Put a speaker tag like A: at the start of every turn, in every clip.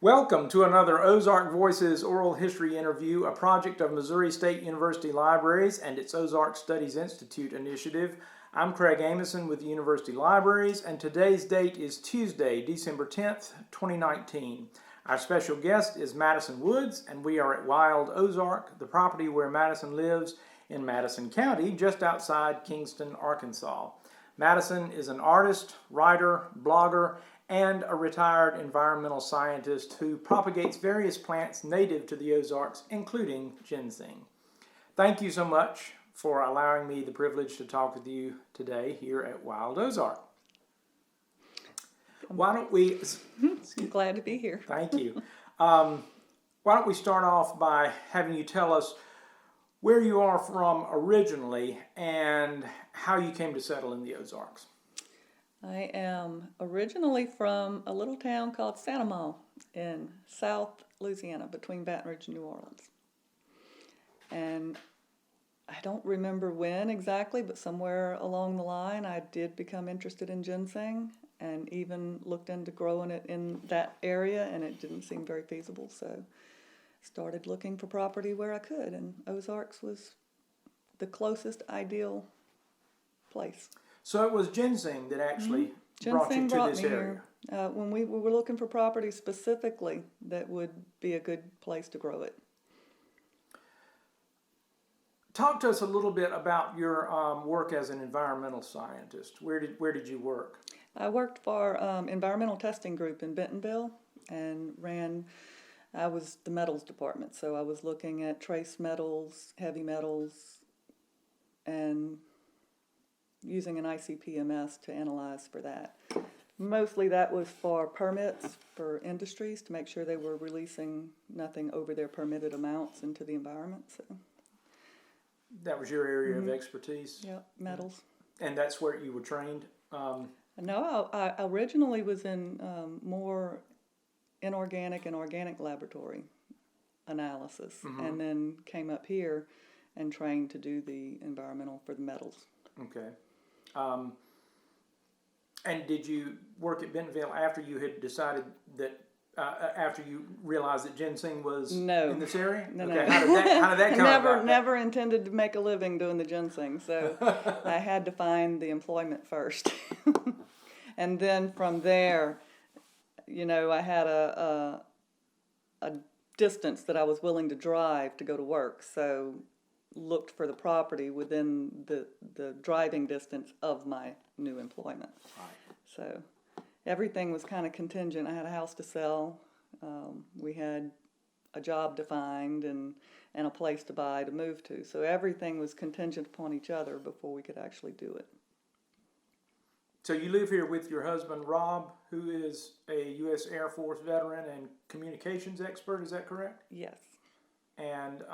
A: Welcome to another Ozark Voices oral history interview, a project of Missouri State University Libraries and its Ozark Studies Institute initiative. I'm Craig Amason with the University Libraries, and today's date is Tuesday, December 10th, 2019. Our special guest is Madison Woods, and we are at Wild Ozark, the property where Madison lives in Madison County, just outside Kingston, Arkansas. Madison is an artist, writer, blogger, and a retired environmental scientist who propagates various plants native to the Ozarks, including ginseng. Thank you so much for allowing me the privilege to talk with you today here at Wild Ozark. Why don't we...
B: I'm glad to be here.
A: Thank you. Why don't we start off by having you tell us where you are from originally and how you came to settle in the Ozarks.
B: I am originally from a little town called Santa Ma in South Louisiana, between Baton Rouge and New Orleans. And I don't remember when exactly, but somewhere along the line I did become interested in ginseng and even looked into growing it in that area, and it didn't seem very feasible, so started looking for property where I could, and Ozarks was the closest ideal place.
A: So it was ginseng that actually brought you to this area.
B: When we were looking for property specifically that would be a good place to grow it.
A: Talk to us a little bit about your work as an environmental scientist. Where did you work?
B: I worked for environmental testing group in Bentonville and I was the metals department, so I was looking at trace metals, heavy metals, and using an ICP-MS to analyze for that. Mostly that was for permits for industries to make sure they were releasing nothing over their permitted amounts into the environment. So
A: that was your area of expertise?
B: Yeah, metals.
A: And that's where you were trained?
B: No, I originally was in more inorganic and organic laboratory analysis, and then came up here and trained to do the environmental for the metals.
A: Okay. And did you work at Bentonville after you had decided that, after you realized that ginseng was in this area?
B: No,
A: okay.
B: no.
A: How did that come about?
B: Never intended to make a living doing the ginseng, so I had to find the employment first. And then from there, I had a distance that I was willing to drive to go to work, so looked for the property within the driving distance of my new employment.
A: Right.
B: So everything was kind of contingent. I had a house to sell. We had a job to find and a place to buy to move to. So everything was contingent upon each other before we could actually do it.
A: So you live here with your husband, Rob, who is a U.S. Air Force veteran and communications expert, is that correct?
B: Yes.
A: And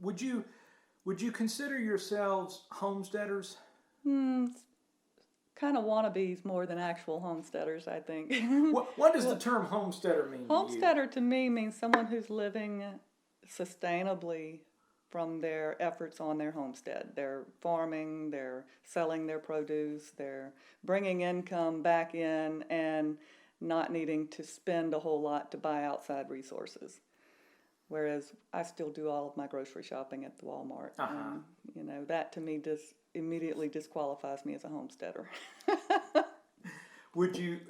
A: would you consider yourselves homesteaders?
B: Kind of wannabes more than actual homesteaders, I think.
A: What does the term homesteader mean
B: Homesteader to me means someone who's living sustainably from their efforts on their homestead. They're farming, they're selling their produce, they're bringing income back in and not needing to spend a whole lot to buy outside resources. Whereas I still do all of my grocery shopping at the Walmart. And, that to me just immediately disqualifies me as a homesteader.
A: Would you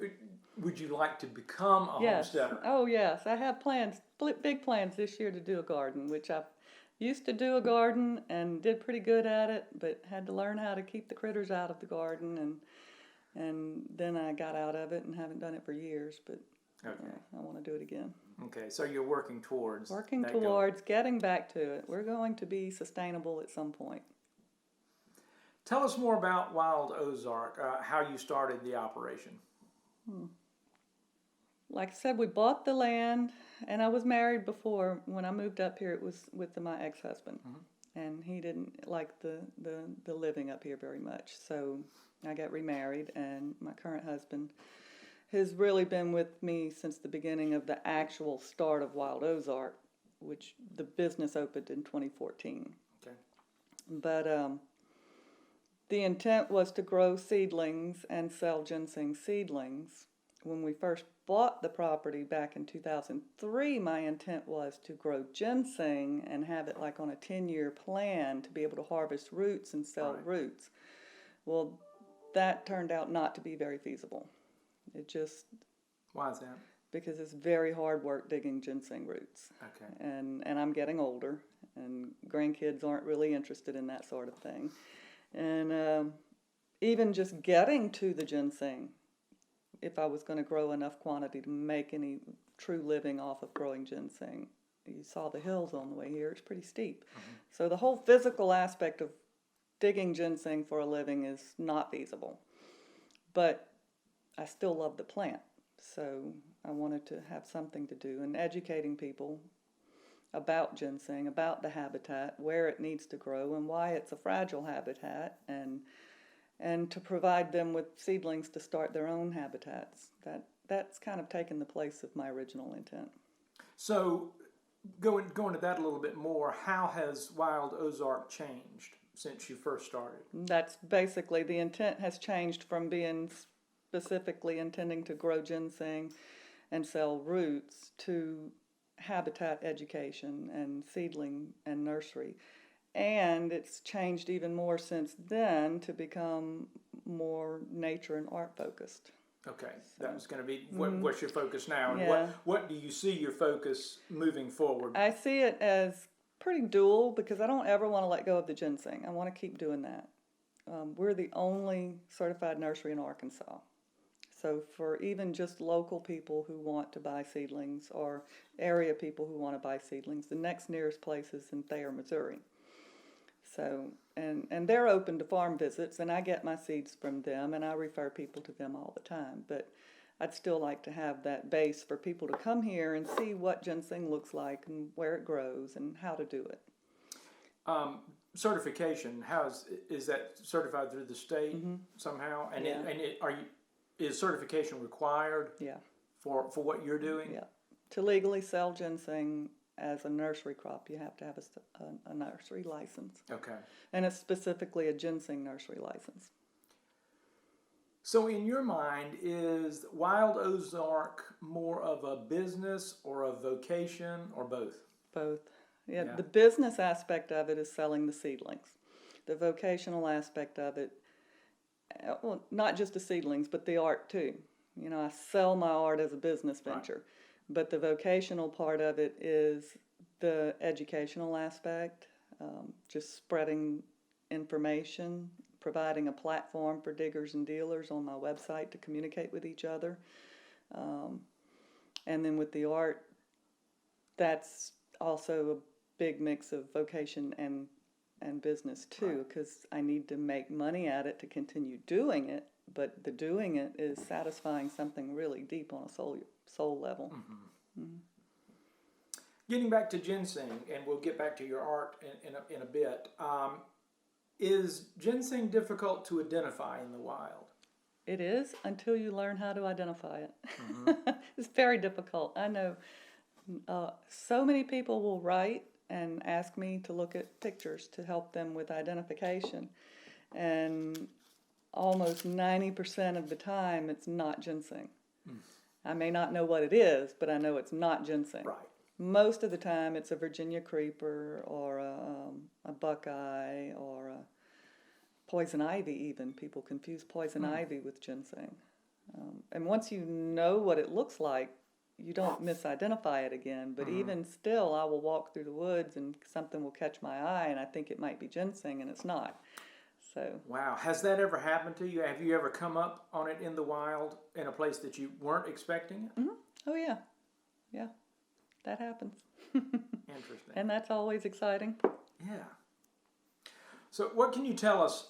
A: like to become a homesteader?
B: Oh, yes. I have plans, big plans this year to do a garden, which I used to do a garden and did pretty good at it, but had to learn how to keep the critters out of the garden, and then I got out of it and haven't done it for years, but I want to do it again.
A: Okay, so you're working towards
B: getting back to it. We're going to be sustainable at some point.
A: Tell us more about Wild Ozark, how you started the operation.
B: Like I said, we bought the land, and I was married before. When I moved up here, it was with my ex-husband, and he didn't like the living up here very much. So I got remarried, and my current husband has really been with me since the beginning of the actual start of Wild Ozark, which the business opened in 2014.
A: Okay.
B: But the intent was to grow seedlings and sell ginseng seedlings when we first bought the property back in 2003, my intent was to grow ginseng and have it like on a 10-year plan to be able to harvest roots and sell
A: Right.
B: roots. Well, that turned out not to be very feasible. It just,
A: Why is that?
B: because it's very hard work digging ginseng roots.
A: Okay.
B: And I'm getting older, and grandkids aren't really interested in that sort of thing. And even just getting to the ginseng, if I was going to grow enough quantity to make any true living off of growing ginseng, you saw the hills on the way here, it's pretty steep. So the whole physical aspect of digging ginseng for a living is not feasible. But I still love the plant, so I wanted to have something to do, and educating people about ginseng, about the habitat, where it needs to grow, and why it's a fragile habitat, and to provide them with seedlings to start their own habitats. That's kind of taken the place of my original intent.
A: So, going to that a little bit more, how has Wild Ozark changed since you first started?
B: That's basically, the intent has changed from being specifically intending to grow ginseng and sell roots to habitat education and seedling and nursery. And it's changed even more since then to become more nature and art focused.
A: Okay, that was going to be what's your focus now, and
B: Yeah.
A: what do you see your focus moving forward?
B: I see it as pretty dual because I don't ever want to let go of the ginseng. I want to keep doing that. We're the only certified nursery in Arkansas. So for even just local people who want to buy seedlings or area people who want to buy seedlings, the next nearest place is in Thayer, Missouri. So, and they're open to farm visits, and I get my seeds from them, and I refer people to them all the time. But I'd still like to have that base for people to come here and see what ginseng looks like and where it grows and how to do it.
A: Certification, is that certified through the state somehow? And
B: Yeah.
A: Is certification required
B: Yeah,
A: for what you're doing?
B: yeah. To legally sell ginseng as a nursery crop, you have to have a nursery license.
A: Okay.
B: And it's specifically a ginseng nursery license.
A: So in your mind, is Wild Ozark more of a business or a vocation or both?
B: Both. Yeah,
A: Yeah.
B: the business aspect of it is selling the seedlings. The vocational aspect of it, well, not just the seedlings, but the art too. You know, I sell my art as a business venture. Right. But the vocational part of it is the educational aspect, just spreading information, providing a platform for diggers and dealers on my website to communicate with each other. And then with the art, that's also a big mix of vocation and business too, because I need to make money at it to continue doing it, but the doing it is satisfying something really deep on a soul level.
A: Getting back to ginseng, and we'll get back to your art in a bit, is ginseng difficult to identify in the wild?
B: It is, until you learn how to identify it. It's very difficult. I know so many people will write and ask me to look at pictures to help them with identification. And almost 90% of the time, it's not ginseng. I may not know what it is, but I know it's not ginseng.
A: Right.
B: Most of the time, it's a Virginia creeper or a buckeye or a poison ivy even. People confuse poison ivy with ginseng. And once you know what it looks like, you don't misidentify it again. But even still, I will walk through the woods and something will catch my eye and I think it might be ginseng and it's not. So.
A: Wow. Has that ever happened to you? Have you ever come up on it in the wild in a place that you weren't expecting it?
B: Oh, yeah. Yeah. That happens.
A: Interesting.
B: And that's always exciting.
A: Yeah. So what can you tell us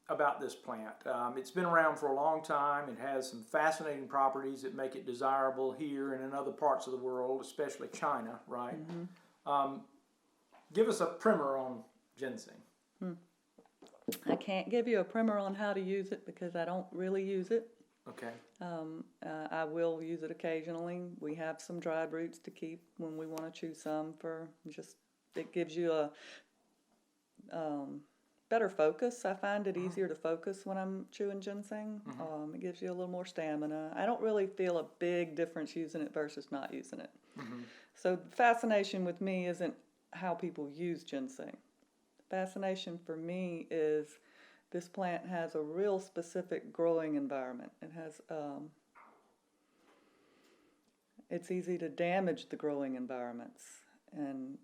A: about this plant? It's been around for a long time. It has some fascinating properties that make it desirable here and in other parts of the world, especially China, right? Give us a primer on ginseng.
B: I can't give you a primer on how to use it because I don't really use it.
A: Okay.
B: I will use it occasionally. We have some dried roots to keep when we want to chew some for just, it gives you a, better focus. I find it easier to focus when I'm chewing ginseng. It gives you a little more stamina. I don't really feel a big difference using it versus not using it. So the fascination with me isn't how people use ginseng. The fascination for me is this plant has a real specific growing environment. It has, it's easy to damage the growing environments, and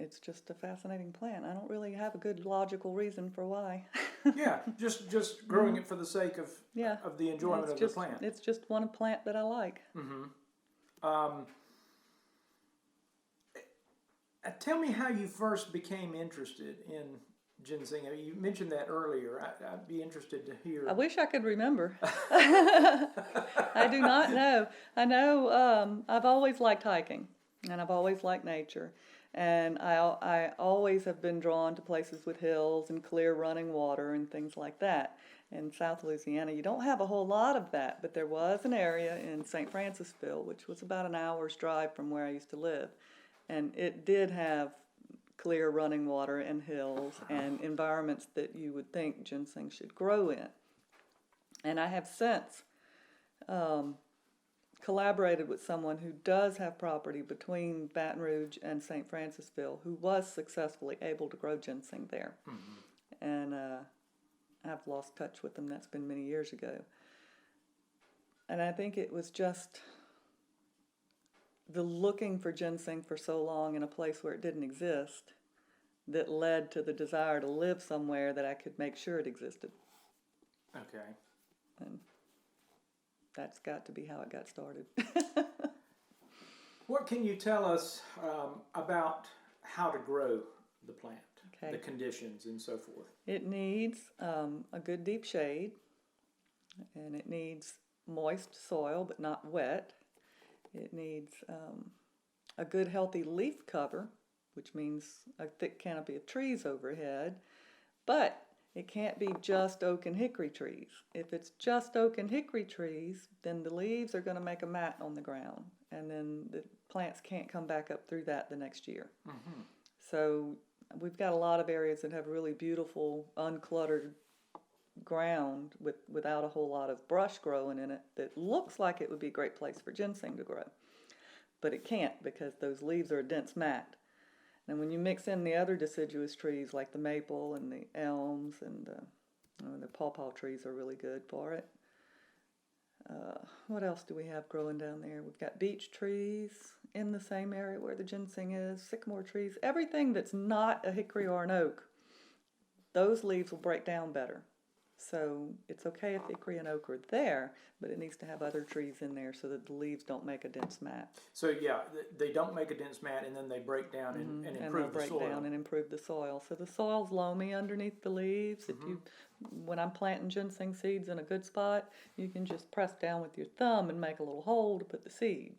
B: it's just a fascinating plant. I don't really have a good logical reason for why.
A: Yeah, just growing it for the sake of the enjoyment of the plant.
B: It's just one plant that I like.
A: Tell me how you first became interested in ginseng. I mean, you mentioned that earlier. I'd be interested to hear.
B: I wish I could remember. I do not know. I know I've always liked hiking, and I've always liked nature. And I always have been drawn to places with hills and clear running water and things like that. In South Louisiana, you don't have a whole lot of that, but there was an area in St. Francisville, which was about an hour's drive from where I used to live. And it did have clear running water and hills and environments that you would think ginseng should grow in. And I have since collaborated with someone who does have property between Baton Rouge and St. Francisville who was successfully able to grow ginseng there. And I've lost touch with them. That's been many years ago. And I think it was just the looking for ginseng for so long in a place where it didn't exist that led to the desire to live somewhere that I could make sure it existed.
A: Okay.
B: And that's got to be how it got started.
A: What can you tell us about how to grow the plant, the conditions and so forth?
B: It needs a good deep shade, and it needs moist soil but not wet. It needs a good healthy leaf cover, which means a thick canopy of trees overhead, but it can't be just oak and hickory trees. If it's just oak and hickory trees, then the leaves are going to make a mat on the ground, and then the plants can't come back up through that the next year. So we've got a lot of areas that have really beautiful, uncluttered ground without a whole lot of brush growing in it that looks like it would be a great place for ginseng to grow. But it can't because those leaves are a dense mat. And when you mix in the other deciduous trees like the maple and the elms and the pawpaw trees are really good for it. What else do we have growing down there? We've got beech trees in the same area where the ginseng is, sycamore trees, everything that's not a hickory or an oak. Those leaves will break down better. So it's okay if hickory and oak are there, but it needs to have other trees in there so that the leaves don't make a dense mat.
A: So yeah, they don't make a dense mat, and then they break down and improve the soil.
B: Break down and improve the soil. So the soil's loamy underneath the leaves. When I'm planting ginseng seeds in a good spot, you can just press down with your thumb and make a little hole to put the seed.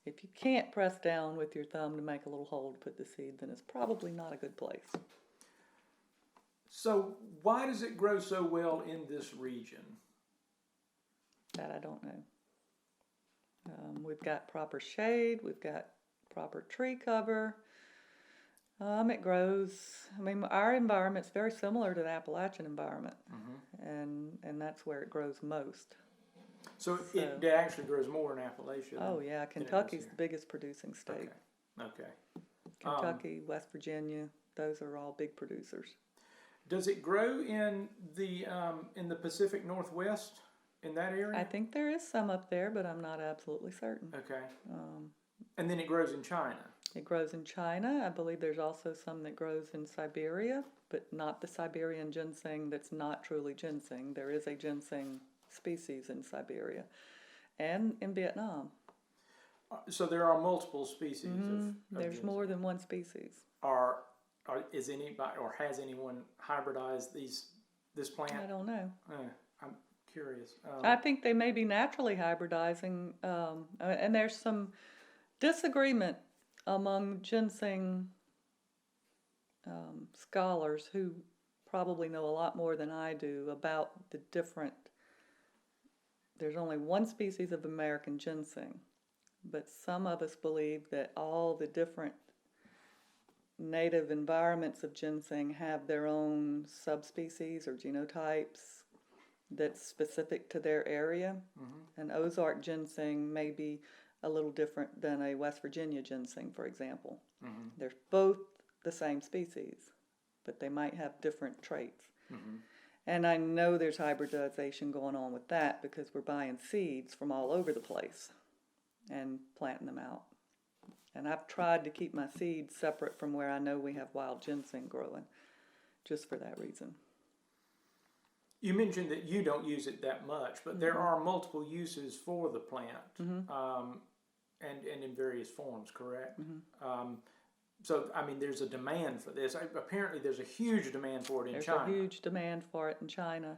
B: If you can't press down with your thumb to make a little hole to put the seed, then it's probably not a good place.
A: So why does it grow so well in this region?
B: That I don't know. We've got proper shade. We've got proper tree cover. It grows. I mean, our environment's very similar to the Appalachian environment, and that's where it grows most.
A: So it actually grows more in Appalachia.
B: Oh yeah, Kentucky's the biggest producing state.
A: Okay.
B: Kentucky, West Virginia, those are all big producers.
A: Does it grow in the Pacific Northwest, in that area?
B: I think there is some up there, but I'm not absolutely certain.
A: Okay. And then it grows in China.
B: It grows in China. I believe there's also some that grows in Siberia, but not the Siberian ginseng that's not truly ginseng. There is a ginseng species in Siberia and in Vietnam.
A: So there are multiple species of
B: There's
A: ginseng.
B: more than one species.
A: Is anybody or has anyone hybridized this plant?
B: I don't know.
A: I'm curious.
B: I think they may be naturally hybridizing, and there's some disagreement among ginseng scholars who probably know a lot more than I do about the different. There's only one species of American ginseng, but some of us believe that all the different native environments of ginseng have their own subspecies or genotypes that's specific to their area. And Ozark ginseng may be a little different than a West Virginia ginseng, for example. They're both the same species, but they might have different traits. And I know there's hybridization going on with that because we're buying seeds from all over the place and planting them out. And I've tried to keep my seeds separate from where I know we have wild ginseng growing, just for that reason.
A: You mentioned that you don't use it that much, but there are multiple uses for the plant, and in various forms, correct? So, I mean, there's a demand for this. Apparently, there's a huge demand for it in China.
B: There's a huge demand for it in China,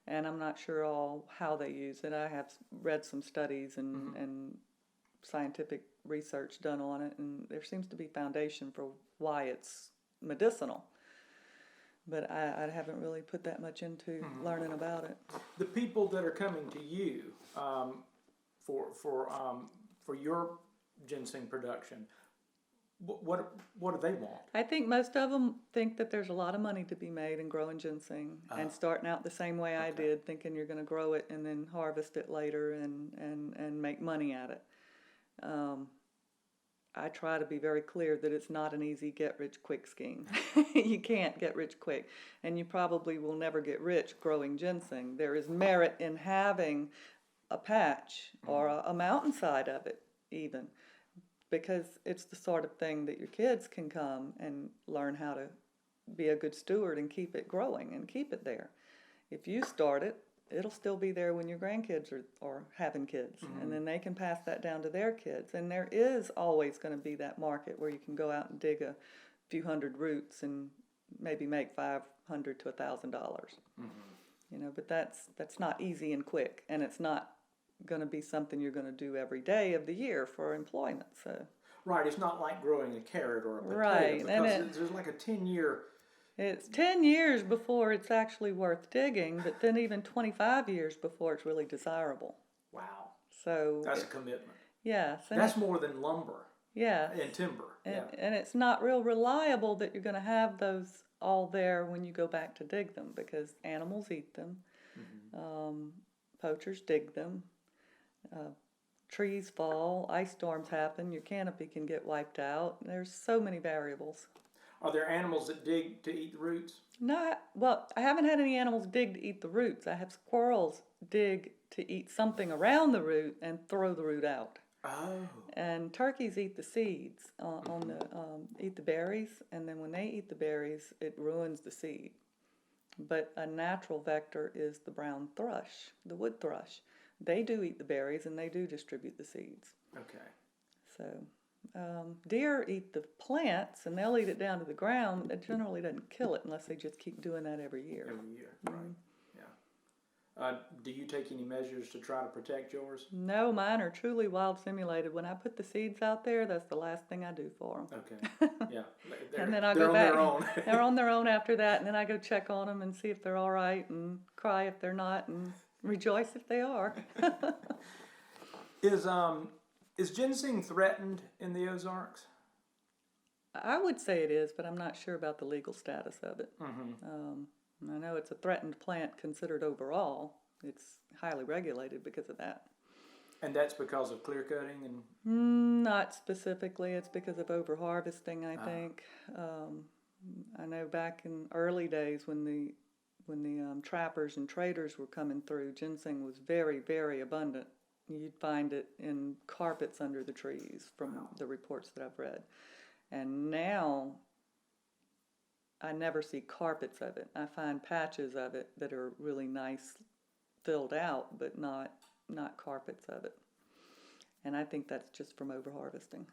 B: and I'm not sure how they use it. I have read some studies and scientific research done on it, and there seems to be foundation for why it's medicinal. But I haven't really put that much into learning about it.
A: The people that are coming to you for your ginseng production, what do they want?
B: I think most of them think that there's a lot of money to be made in growing ginseng and starting out the same way I did, thinking you're going to grow it and then harvest it later and make money at it. I try to be very clear that it's not an easy get-rich-quick scheme. You can't get rich quick, and you probably will never get rich growing ginseng. There is merit in having a patch or a mountainside of it even, because it's the sort of thing that your kids can come and learn how to be a good steward and keep it growing and keep it there. If you start it, it'll still be there when your grandkids are having kids, and then they can pass that down to their kids. And there is always going to be that market where you can go out and dig a few hundred roots and maybe make $500 to $1,000. You know, but that's not easy and quick, and it's not going to be something you're going to do every day of the year for employment. So
A: Right, it's not like growing a carrot or a potato,
B: Right,
A: because there's like a 10-year.
B: It's 10 years before it's actually worth digging, but then even 25 years before it's really desirable.
A: Wow,
B: So
A: that's a commitment.
B: yes,
A: That's more than lumber and timber.
B: and it's not real reliable that you're going to have those all there when you go back to dig them, because animals eat them, poachers dig them, trees fall, ice storms happen, your canopy can get wiped out. There's so many variables.
A: Are there animals that dig to eat the roots?
B: Well, I haven't had any animals dig to eat the roots. I have squirrels dig to eat something around the root and throw the root out.
A: Oh.
B: And turkeys eat the seeds, eat the berries, and then when they eat the berries, it ruins the seed. But a natural vector is the brown thrush, the wood thrush. They do eat the berries and they do distribute the seeds.
A: Okay.
B: So deer eat the plants and they'll eat it down to the ground. That generally doesn't kill it unless they just keep doing that every year.
A: Every year, right. Yeah. Do you take any measures to try to protect yours?
B: No, mine are truly wild simulated. When I put the seeds out there, that's the last thing I do for them.
A: Okay, yeah.
B: And then I
A: they're
B: go
A: on
B: back.
A: their own.
B: They're on their own after that, and then I go check on them and see if they're all right, and cry if they're not, and rejoice if they are.
A: Is ginseng threatened in the Ozarks?
B: I would say it is, but I'm not sure about the legal status of it. I know it's a threatened plant considered overall. It's highly regulated because of that.
A: And that's because of clear cutting and.
B: Not specifically. It's because of overharvesting, I think. I know back in early days when the trappers and traders were coming through, ginseng was very, very abundant. You'd find it in carpets under the trees from the reports that I've read. And now I never see carpets of it. I find patches of it that are really nice, filled out, but not carpets of it. And I think that's just from overharvesting.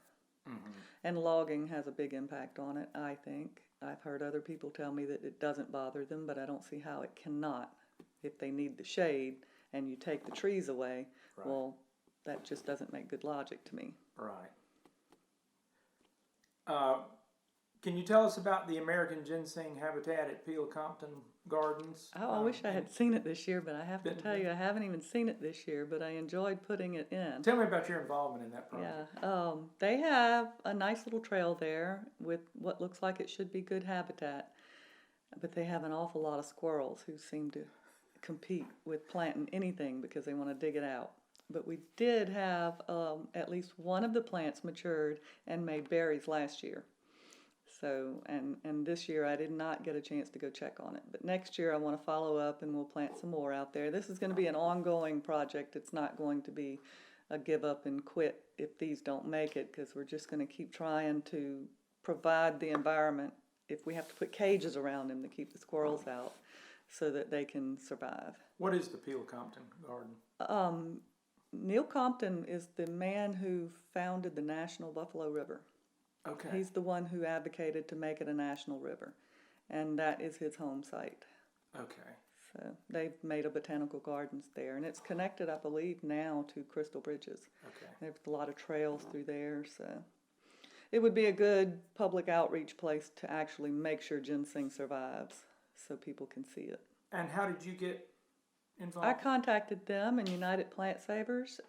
B: And logging has a big impact on it, I think. I've heard other people tell me that it doesn't bother them, but I don't see how it cannot. If they need the shade and you take the trees away, well, that just doesn't make good logic to me.
A: Right. Can you tell us about the American Ginseng Habitat at Peel-Compton Gardens?
B: Oh, I wish I had seen it this year, but I have to
A: Bentonville?
B: tell you, I haven't even seen it this year, but I enjoyed putting it in.
A: Tell me about your involvement in that project.
B: Yeah, they have a nice little trail there with what looks like it should be good habitat, but they have an awful lot of squirrels who seem to compete with planting anything because they want to dig it out. But we did have at least one of the plants matured and made berries last year. So, and this year I did not get a chance to go check on it. But next year I want to follow up and we'll plant some more out there. This is going to be an ongoing project. It's not going to be a give up and quit if these don't make it, because we're just going to keep trying to provide the environment. If we have to put cages around them to keep the squirrels out so that they can survive.
A: What is the Peel-Compton Garden?
B: Neil Compton is the man who founded the National Buffalo River.
A: Okay.
B: He's the one who advocated to make it a national river, and that is his home site.
A: Okay.
B: So they've made a botanical gardens there, and it's connected, I believe, now to Crystal Bridges.
A: Okay.
B: There's a lot of trails through there, so it would be a good public outreach place to actually make sure ginseng survives so people can see it.
A: And how did you get involved?
B: I contacted them and United Plant Savers.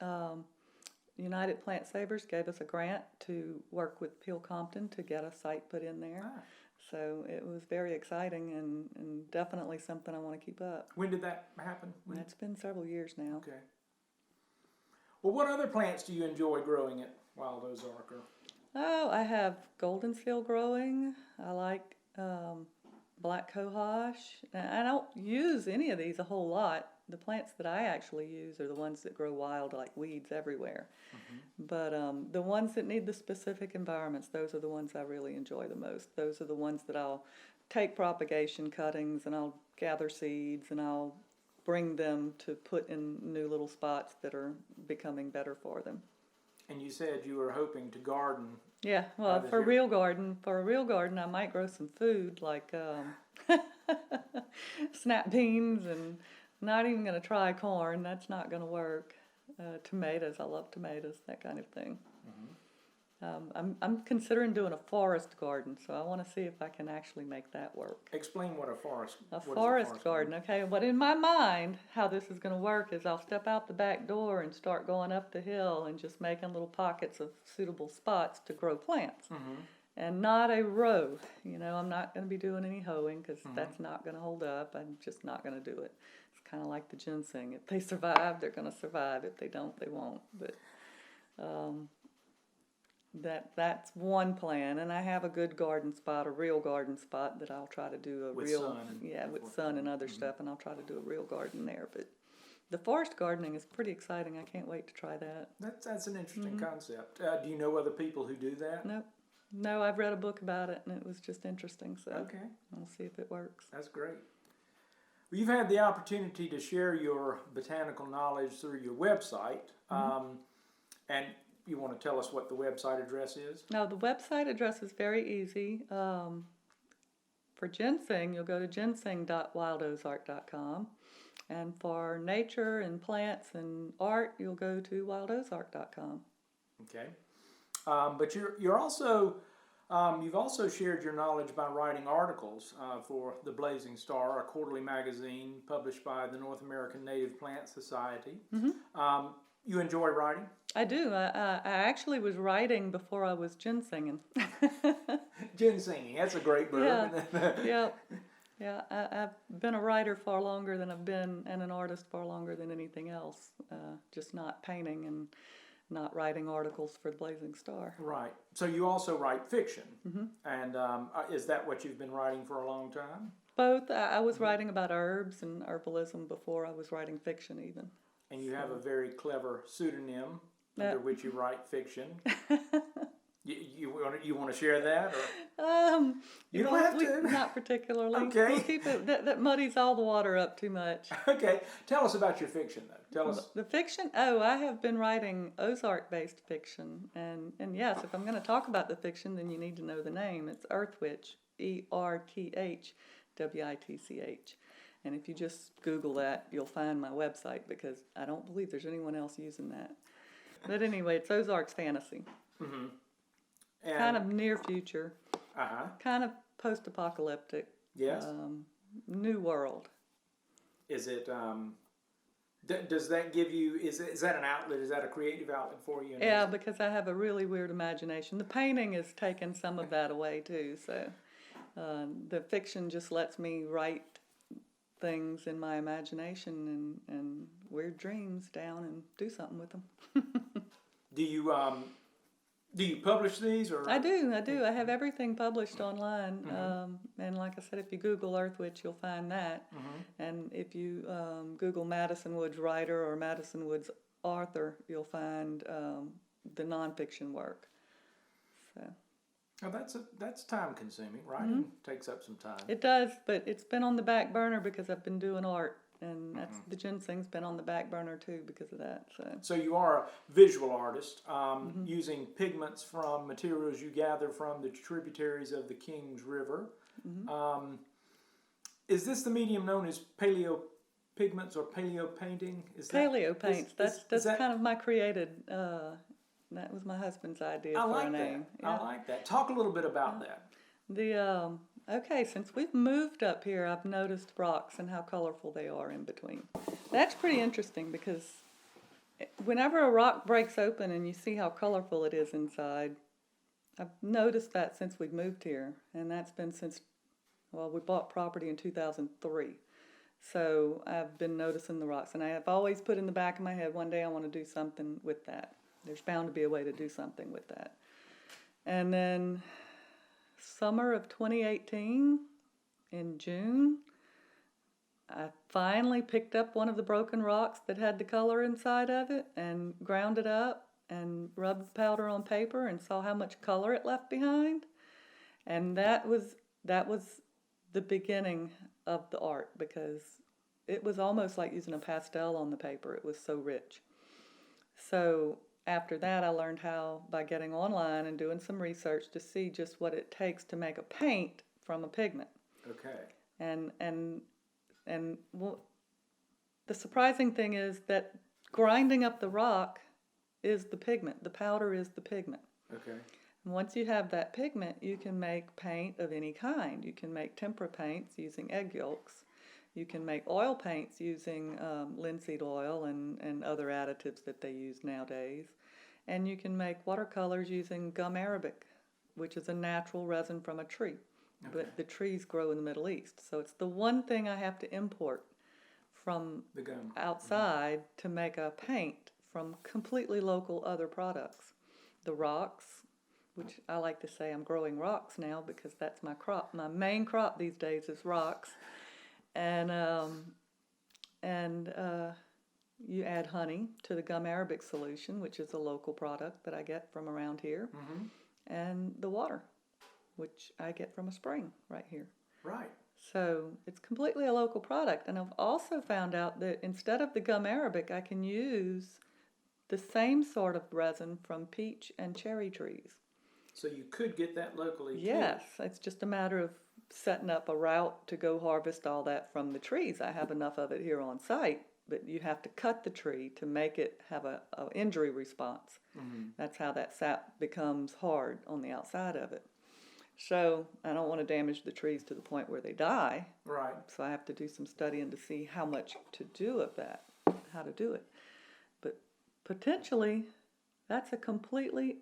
B: United Plant Savers gave us a grant to work with Peel-Compton to get a site put in there.
A: Ah.
B: So it was very exciting and definitely something I want to keep up.
A: When did that happen?
B: It's been several years now.
A: Okay. Well, what other plants do you enjoy growing at Wild Ozark?
B: Oh, I have golden seal growing. I like black cohosh. I don't use any of these a whole lot. The plants that I actually use are the ones that grow wild like weeds everywhere. Mm-hmm. But the ones that need the specific environments, those are the ones I really enjoy the most. Those are the ones that I'll take propagation cuttings and I'll gather seeds and I'll bring them to put in new little spots that are becoming better for them.
A: And you said you were hoping to garden.
B: Yeah, well, for a real garden, I might grow some food like snap beans, and not even going to try corn. That's not going to work. Tomatoes, I love tomatoes, that kind of thing. Mm-hmm. I'm considering doing a forest garden, so I want to see if I can actually make that work.
A: Explain what a forest.
B: A forest garden, okay. But in my mind, how this is going to work is I'll step out the back door and start going up the hill and just making little pockets of suitable spots to grow plants. Mm-hmm. And not a row. You know, I'm not going to be doing any hoeing because that's not going to hold up. I'm just not going to do it. It's kind of like the ginseng. If they survive, they're going to survive. If they don't, they won't. But that's one plan. And I have a good garden spot, a real garden spot that I'll try to do
A: with sun.
B: With sun and other stuff, and I'll try to do a real garden there. But the forest gardening is pretty exciting. I can't wait to try that.
A: That's an interesting concept. Do you know other people who do that?
B: Nope. No, I've read a book about it, and it was just interesting, so
A: okay.
B: I'll see if it works.
A: That's great. Well, you've had the opportunity to share your botanical knowledge through your website, and you want to tell us what the website address is?
B: No, the website address is very easy. For ginseng, you'll go to ginseng.wildozark.com, and for nature and plants and art, you'll go to wildozark.com.
A: Okay. But you're also you've also shared your knowledge by writing articles for the Blazing Star, a quarterly magazine published by the North American Native Plant Society. Mm-hmm. You enjoy writing?
B: I do. I actually was writing before I was ginsenging.
A: Ginsenging, that's a great verb.
B: Yeah. I've been a writer far longer than I've been, and an artist far longer than anything else. Just not painting and not writing articles for the Blazing Star.
A: Right. So you also write fiction. Mm-hmm. And is that what you've been writing for a long time?
B: Both. I was writing about herbs and herbalism before I was writing fiction even.
A: And you have a very clever pseudonym under which you write fiction. You want to share that? Or? You don't have to.
B: Not particularly.
A: Okay.
B: We'll keep it. That muddies all the water up too much.
A: Okay. Tell us about your fiction, though. Tell us.
B: The fiction? Oh, I have been writing Ozark-based fiction. And yes, if I'm going to talk about the fiction, then you need to know the name. It's Earthwitch, ERTHWITCH. And if you just Google that, you'll find my website, because I don't believe there's anyone else using that. But anyway, it's Ozarks fantasy. Mm-hmm. Kind of near future. kind of post-apocalyptic.
A: Yes.
B: New world.
A: Is it? Does that give you? Is that an outlet? Is that a creative outlet for you?
B: Yeah, because I have a really weird imagination. The painting has taken some of that away too. So the fiction just lets me write things in my imagination and weird dreams down and do something with them.
A: Do you publish these or?
B: I do. I have everything published online. And like I said, if you Google Earth Witch, you'll find that. And if you Google Madison Woods writer or Madison Woods author, you'll find the nonfiction work. So.
A: Oh, that's time consuming. Writing takes up some time.
B: It does, but it's been on the back burner because I've been doing art, and that's the ginseng's been on the back burner too because of that.
A: So you are a visual artist, using pigments from materials you gather from the tributaries of the Kings River. Is this the medium known as paleo pigments or paleo painting?
B: Paleo paints. That's kind of my created. That was my husband's idea for a name.
A: I like that. Talk a little bit about that.
B: Okay, since we've moved up here, I've noticed rocks and how colorful they are in between. That's pretty interesting because whenever a rock breaks open and you see how colorful it is inside, I've noticed that since we've moved here, and that's been since, we bought property in 2003. So I've been noticing the rocks, and I have always put in the back of my head, one day I want to do something with that. There's bound to be a way to do something with that. And then summer of 2018, in June, I finally picked up one of the broken rocks that had the color inside of it and ground it up and rubbed the powder on paper and saw how much color it left behind. And that was the beginning of the art because it was almost like using a pastel on the paper. It was so rich. So after that, I learned how by getting online and doing some research to see just what it takes to make a paint from a pigment.
A: Okay.
B: And the surprising thing is that grinding up the rock is the pigment. The powder is the pigment.
A: Okay.
B: And once you have that pigment, you can make paint of any kind. You can make tempera paints using egg yolks. You can make oil paints using linseed oil and other additives that they use nowadays. And you can make watercolors using gum arabic, which is a natural resin from a tree. Okay. But the trees grow in the Middle East. So it's the one thing I have to import from
A: the gum
B: outside to make a paint from completely local other products. The rocks, which I like to say I'm growing rocks now because that's my crop. My main crop these days is rocks. And you add honey to the gum arabic solution, which is a local product that I get from around here, and the water, which I get from a spring right here.
A: Right.
B: So it's completely a local product. And I've also found out that instead of the gum arabic, I can use the same sort of resin from peach and cherry trees.
A: So you could get that locally too?
B: Yes, it's just a matter of setting up a route to go harvest all that from the trees. I have enough of it here on site, but you have to cut the tree to make it have a injury response. That's how that sap becomes hard on the outside of it. So I don't want to damage the trees to the point where they die.
A: Right.
B: So I have to do some studying to see how much to do of that, how to do it. But potentially, that's a completely,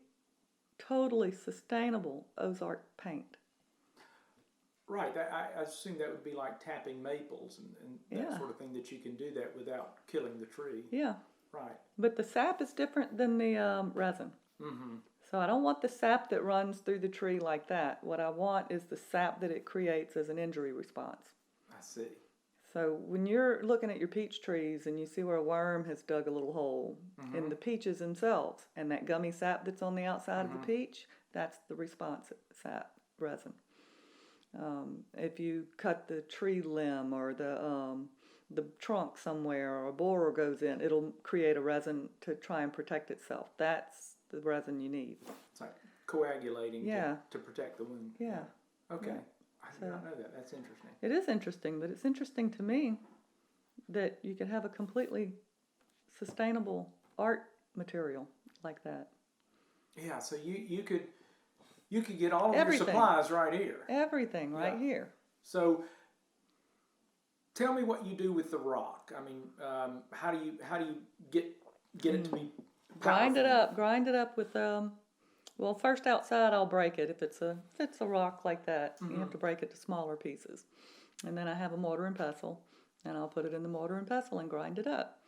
B: totally sustainable Ozark paint.
A: Right. I assume that would be like tapping maples and that sort of thing, that you can do that without killing the tree.
B: Yeah.
A: Right.
B: But the sap is different than the resin. So I don't want the sap that runs through the tree like that. What I want is the sap that it creates as an injury response.
A: I see.
B: So when you're looking at your peach trees and you see where a worm has dug a little hole in the peaches themselves, and that gummy sap that's on the outside of the peach, that's the response sap resin. If you cut the tree limb or the trunk somewhere, or a borer goes in, it'll create a resin to try and protect itself. That's the resin you need.
A: It's like coagulating to protect the wound.
B: Yeah.
A: Okay.
B: Yeah.
A: I did not know that. That's interesting.
B: It is interesting, but it's interesting to me that you can have a completely sustainable art material like that.
A: Yeah, so You could get all of
B: Everything.
A: your supplies right here.
B: Everything right here.
A: So, tell me what you do with the rock. I mean, how do you get it to be powerful?
B: Grind it up with well, first outside I'll break it. If it's a rock like that, you have to break it to smaller pieces. And then I have a mortar and pestle, and I'll put it in the mortar and pestle and grind it up.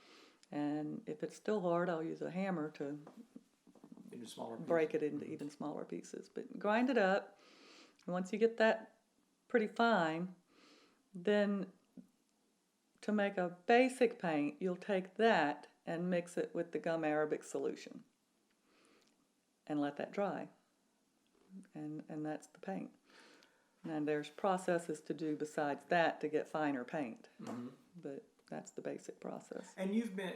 B: And if it's still hard, I'll use a hammer to break it into even smaller pieces. But grind it up. And once you get that pretty fine, then to make a basic paint, you'll take that and mix it with the gum arabic solution and let that dry. And that's the paint. And there's processes to do besides that to get finer paint. But that's the basic process.
A: And you've been,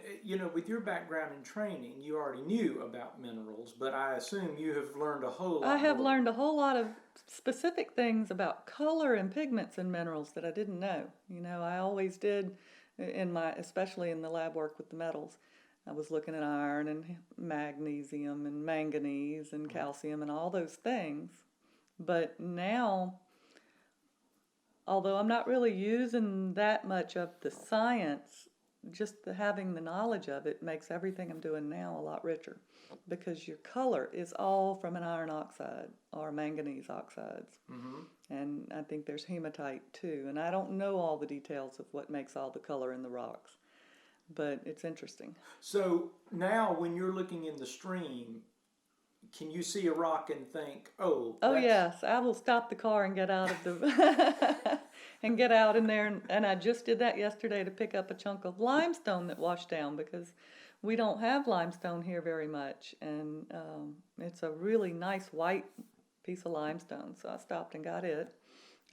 A: with your background in training, you already knew about minerals, but I assume you have learned a whole lot
B: I have
A: more.
B: learned a whole lot of specific things about color and pigments in minerals that I didn't know. I always did, especially in the lab work with the metals. I was looking at iron and magnesium and manganese and calcium and all those things. But now, although I'm not really using that much of the science, just having the knowledge of it makes everything I'm doing now a lot richer, because your color is all from an iron oxide or manganese oxides. And I think there's hematite too. And I don't know all the details of what makes all the color in the rocks, but it's interesting.
A: So now when you're looking in the stream, can you see a rock and think, oh,
B: yes, I will stop the car and get out of the and get out in there, and I just did that yesterday to pick up a chunk of limestone that washed down, because we don't have limestone here very much, and it's a really nice white piece of limestone, so I stopped and got it.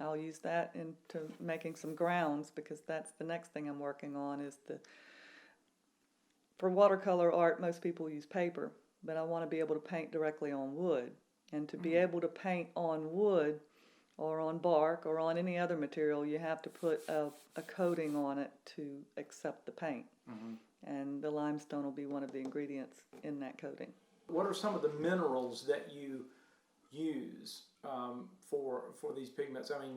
B: I'll use that into making some grounds, because that's the next thing I'm working on. For watercolor art, most people use paper, but I want to be able to paint directly on wood. And to be able to paint on wood or on bark or on any other material, you have to put a coating on it to accept the paint. And the limestone will be one of the ingredients in that coating.
A: What are some of the minerals that you use for these pigments? I mean,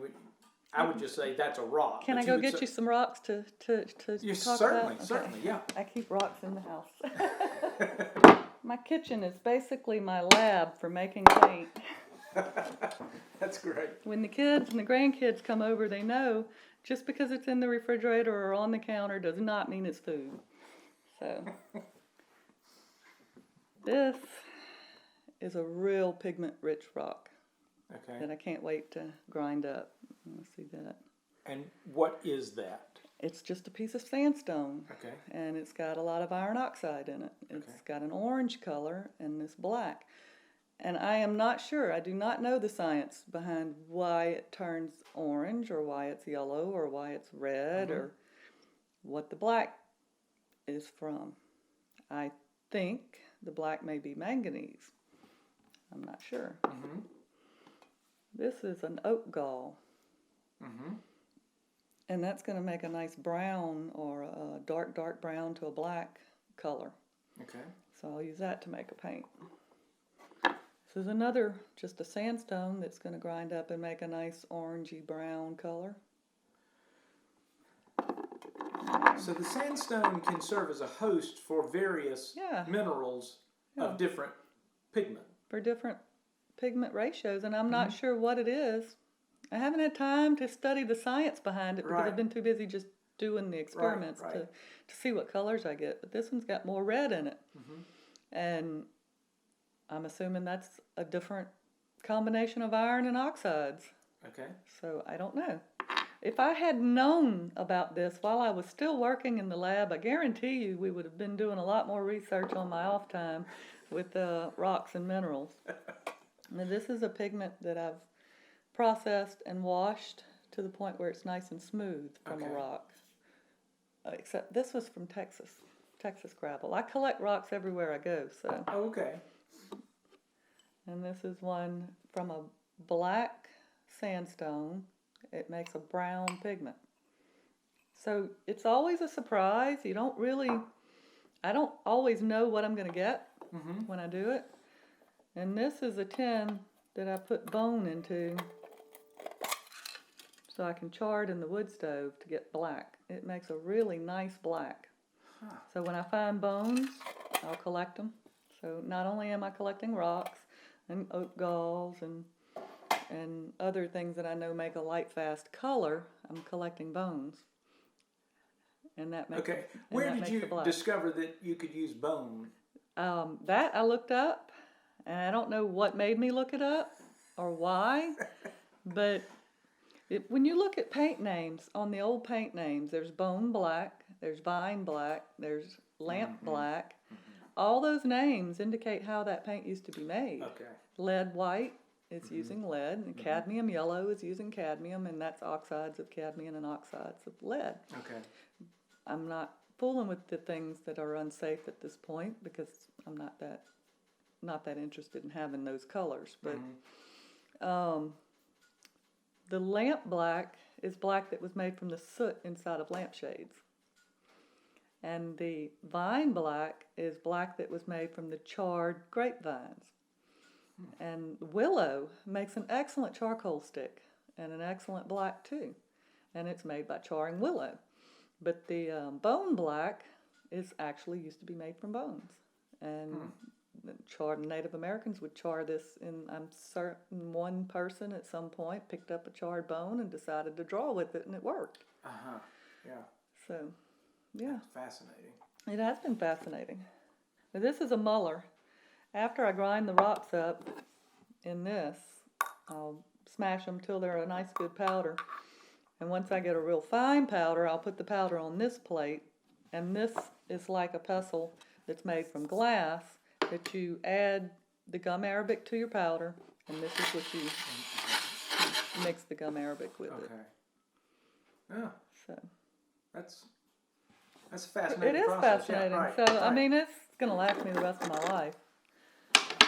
A: I would just say that's a rock.
B: Can I go get you some rocks to talk about?
A: Certainly, yeah.
B: I keep rocks in the house. My kitchen is basically my lab for making paint.
A: That's great.
B: When the kids and the grandkids come over, they know just because it's in the refrigerator or on the counter does not mean it's food. So this is a real pigment-rich rock that I can't wait to grind up. Let's see that.
A: And what is that?
B: It's just a piece of sandstone.
A: Okay.
B: And it's got a lot of iron oxide in it. It's got an orange color and this black. And I am not sure, I do not know the science behind why it turns orange or why it's yellow or why it's red or what the black is from. I think the black may be manganese. I'm not sure. This is an oak gall. And that's going to make a nice brown or a dark brown to a black color.
A: Okay.
B: So I'll use that to make a paint. This is just a sandstone that's going to grind up and make a nice orangey brown color.
A: So the sandstone can serve as a host for various minerals of different pigment.
B: For different pigment ratios, and I'm not sure what it is. I haven't had time to study the science behind it because I've been too busy just doing the experiments to see what colors I get. But this one's got more red in it. And I'm assuming that's a different combination of iron and oxides.
A: Okay.
B: So I don't know. If I had known about this while I was still working in the lab, I guarantee you we would have been doing a lot more research on my off time with rocks and minerals. Now, this is a pigment that I've processed and washed to the point where it's nice and smooth from a rock. Except this was from Texas gravel. I collect rocks everywhere I go, so.
A: Oh, okay.
B: And this is one from a black sandstone. It makes a brown pigment. So it's always a surprise. I don't always know what I'm going to get when I do it. And this is a tin that I put bone into so I can char it in the wood stove to get black. It makes a really nice black.
A: Huh.
B: So when I find bones, I'll collect them. So not only am I collecting rocks and oak galls and other things that I know make a light fast color, I'm collecting bones. And that makes
A: Okay. Where did you discover that you could use bone?
B: That I looked up, and I don't know what made me look it up or why, but when you look at paint names, on the old paint names, there's bone black, there's vine black, there's lamp black. All those names indicate how that paint used to be made.
A: Okay.
B: Lead white is using lead, and cadmium yellow is using cadmium, and that's oxides of cadmium and oxides of lead.
A: Okay.
B: I'm not fooling with the things that are unsafe at this point because I'm not that interested in having those colors. But the lamp black is black that was made from the soot inside of lampshades. And the vine black is black that was made from the charred grapevines. And willow makes an excellent charcoal stick and an excellent black too. And it's made by charring willow. But the bone black is actually used to be made from bones. And Native Americans would char this, and I'm certain one person at some point picked up a charred bone and decided to draw with it, and it worked.
A: Yeah.
B: So, yeah.
A: That's fascinating.
B: It has been fascinating. Now, this is a muller. After I grind the rocks up in this, I'll smash them till they're a nice good powder. And once I get a real fine powder, I'll put the powder on this plate. And this is like a pestle that's made from glass that you add the gum arabic to your powder. And this is what you mix the gum arabic with it.
A: Yeah.
B: So
A: That's a fascinating
B: It is
A: process.
B: fascinating.
A: Yeah, right,
B: So,
A: right.
B: I mean, it's going to last me the rest of my life.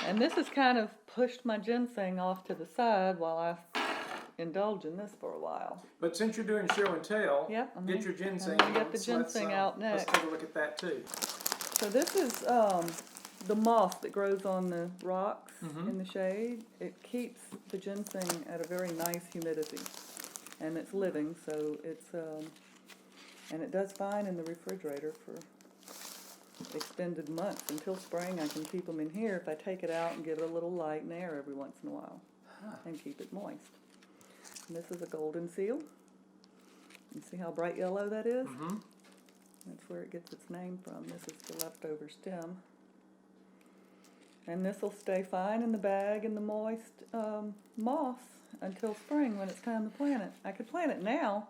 B: And this has kind of pushed my ginseng off to the side while I indulge in this for a while.
A: But since you're doing show and tell,
B: Yep,
A: get your ginseng.
B: I'm gonna get the ginseng out next.
A: Let's take a look at that too.
B: So this is the moss that grows on the rocks in the shade. It keeps the ginseng at a very nice humidity, and it's living, so it's and it does fine in the refrigerator for extended months until spring. I can keep them in here if I take it out and give it a little light and air every once in a while, and keep it moist. And this is a golden seal. You see how bright yellow that is? That's where it gets its name from. This is the leftover stem. And this will stay fine in the bag in the moist moss until spring when it's time to plant it. I could plant it now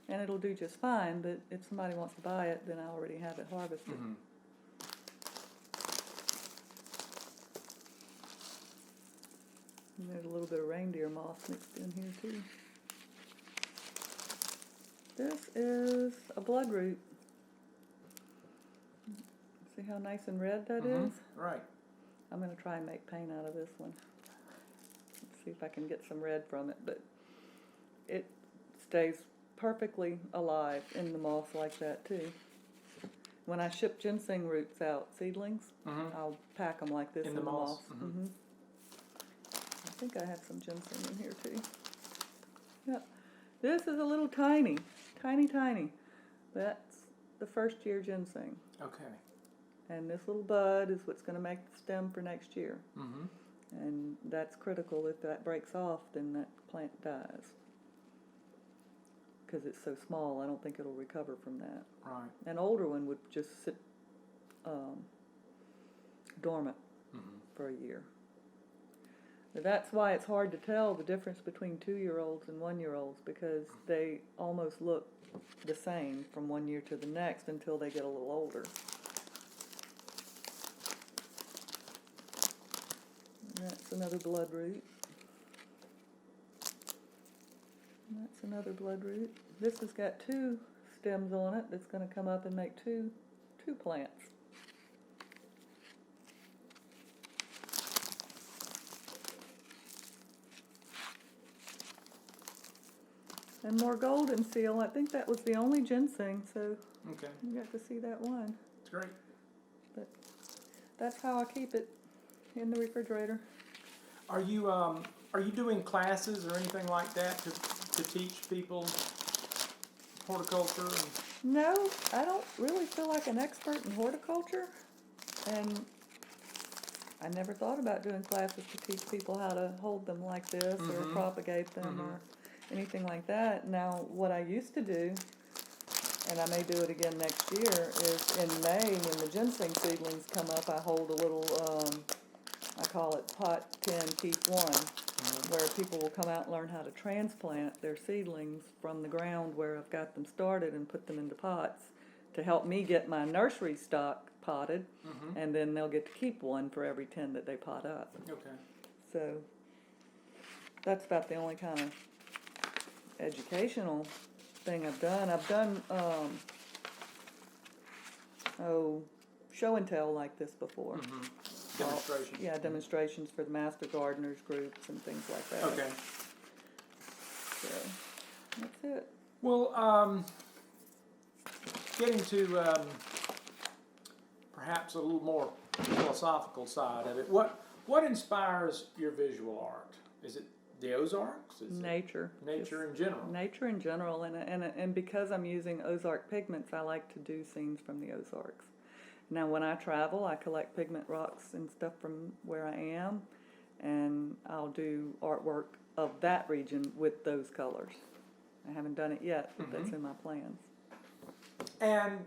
B: and it'll do just fine, but if somebody wants to buy it, then I already have it harvested. And there's a little bit of reindeer moss mixed in here too. This is a bloodroot. See how nice and red that is?
A: Right.
B: I'm going to try and make paint out of this one. Let's see if I can get some red from it, but it stays perfectly alive in the moss like that too. When I ship ginseng roots out, seedlings, I'll pack them like this in the moss. I think I have some ginseng in here too. Yep. This is a little tiny. That's the first year ginseng.
A: Okay.
B: And this little bud is what's going to make the stem for next year. And that's critical. If that breaks off, then that plant dies. Because it's so small, I don't think it'll recover from that.
A: Right.
B: An older one would just sit dormant for a year. But that's why it's hard to tell the difference between 2-year-olds and 1-year-olds, because they almost look the same from one year to the next until they get a little older. And that's another bloodroot. And that's another bloodroot. This has got 2 stems on it that's going to come up and make two plants. And more golden seal. I think that was the only ginseng, so you got to see that one.
A: It's great.
B: But that's how I keep it in the refrigerator.
A: Are you doing classes or anything like that to teach people horticulture?
B: No, I don't really feel like an expert in horticulture, and I never thought about doing classes to teach people how to hold them like this or propagate them or anything like that. Now, what I used to do, and I may do it again next year, is in May when the ginseng seedlings come up, I hold a little, I call it pot 10, keep one, where people will come out and learn how to transplant their seedlings from the ground where I've got them started and put them into pots to help me get my nursery stock potted, and then they'll get to keep one for every 10 that they pot up.
A: Okay.
B: So that's about the only kind of educational thing I've done. I've done show and tell like this before.
A: Demonstrations.
B: Yeah, demonstrations for the master gardeners groups and things like that.
A: Okay.
B: So that's it.
A: Well, getting to perhaps a little more philosophical side of it, what inspires your visual art? Is it the Ozarks? Is
B: Nature.
A: it nature in general?
B: Nature in general, and because I'm using Ozark pigments, I like to do scenes from the Ozarks. Now, when I travel, I collect pigment rocks and stuff from where I am, and I'll do artwork of that region with those colors. I haven't done it yet, but that's in my plans.
A: And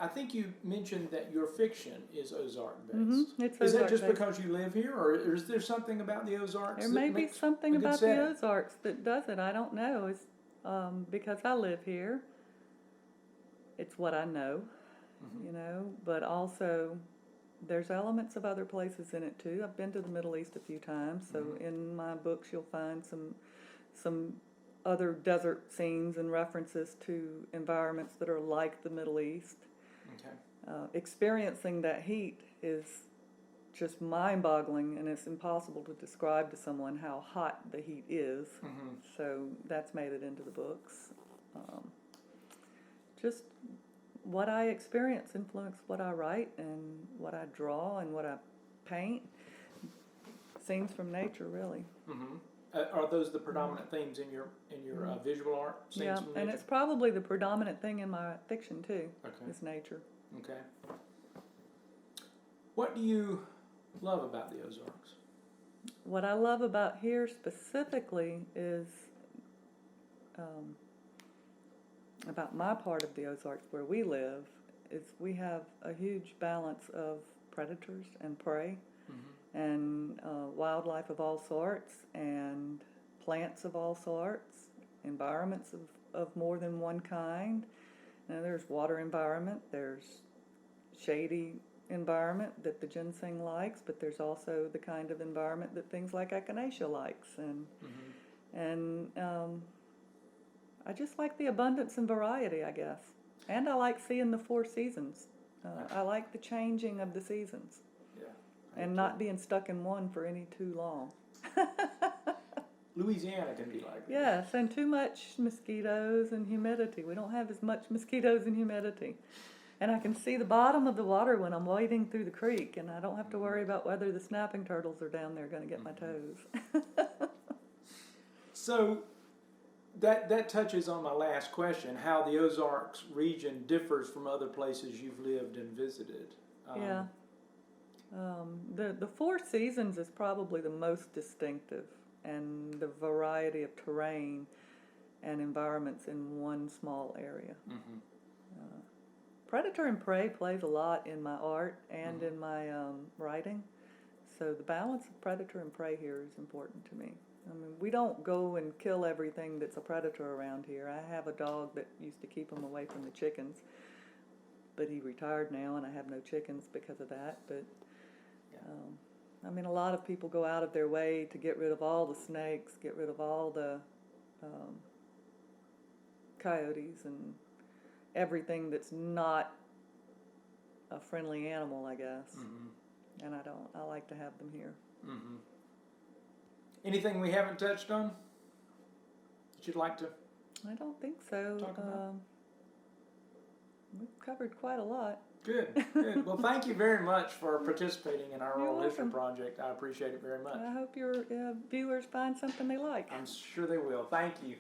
A: I think you mentioned that your fiction is Ozark based.
B: It's
A: Is that
B: Ozark
A: just
B: based.
A: because you live here, or is there something about the Ozarks?
B: There
A: that
B: may be
A: makes
B: something
A: a good
B: about
A: setting?
B: the Ozarks that does it. I don't know. It's because I live here. It's what I know, you know. But also, there's elements of other places in it too. I've been to the Middle East a few times, so in my books you'll find some other desert scenes and references to environments that are like the Middle East.
A: Okay.
B: Experiencing that heat is just mind-boggling, and it's impossible to describe to someone how hot the heat is. So that's made it into the books. Just what I experience influences what I write and what I draw and what I paint. Scenes from nature, really.
A: Are those the predominant themes in your visual art? Scenes
B: Yeah,
A: from
B: and
A: nature?
B: it's probably the predominant thing in my fiction too.
A: Okay.
B: Is nature.
A: Okay. What do you love about the Ozarks?
B: What I love about here specifically is about my part of the Ozarks where we live, is we have a huge balance of predators and prey, and wildlife of all sorts, and plants of all sorts, environments of more than one kind. Now, there's water environment, there's shady environment that the ginseng likes, but there's also the kind of environment that things like echinacea likes, and I just like the abundance and variety, I guess, and I like seeing the 4 seasons. I like the changing of the seasons, and not being stuck in one for any too long.
A: Louisiana can be like that.
B: Yes, and too much mosquitoes and humidity. We don't have as much mosquitoes and humidity. And I can see the bottom of the water when I'm wading through the creek, and I don't have to worry about whether the snapping turtles are down there going to get my toes.
A: So that touches on my last question, how the Ozarks region differs from other places you've lived and visited.
B: Yeah. The 4 seasons is probably the most distinctive, and the variety of terrain and environments in one small area. Predator and prey plays a lot in my art and in my writing, so the balance of predator and prey here is important to me. I mean, we don't go and kill everything that's a predator around here. I have a dog that used to keep them away from the chickens, but he retired now, and I have no chickens because of that. But I mean, a lot of people go out of their way to get rid of all the snakes, get rid of all the coyotes, and everything that's not a friendly animal, I guess. And I don't. I like to have them here.
A: Anything we haven't touched on that you'd like to
B: I don't think so.
A: talk about?
B: We've covered quite a lot.
A: Good, good. Well, thank you very much for participating in our
B: You're
A: oral history
B: welcome.
A: project. I appreciate it very much.
B: I hope your viewers find something they like.
A: I'm sure they will. Thank you.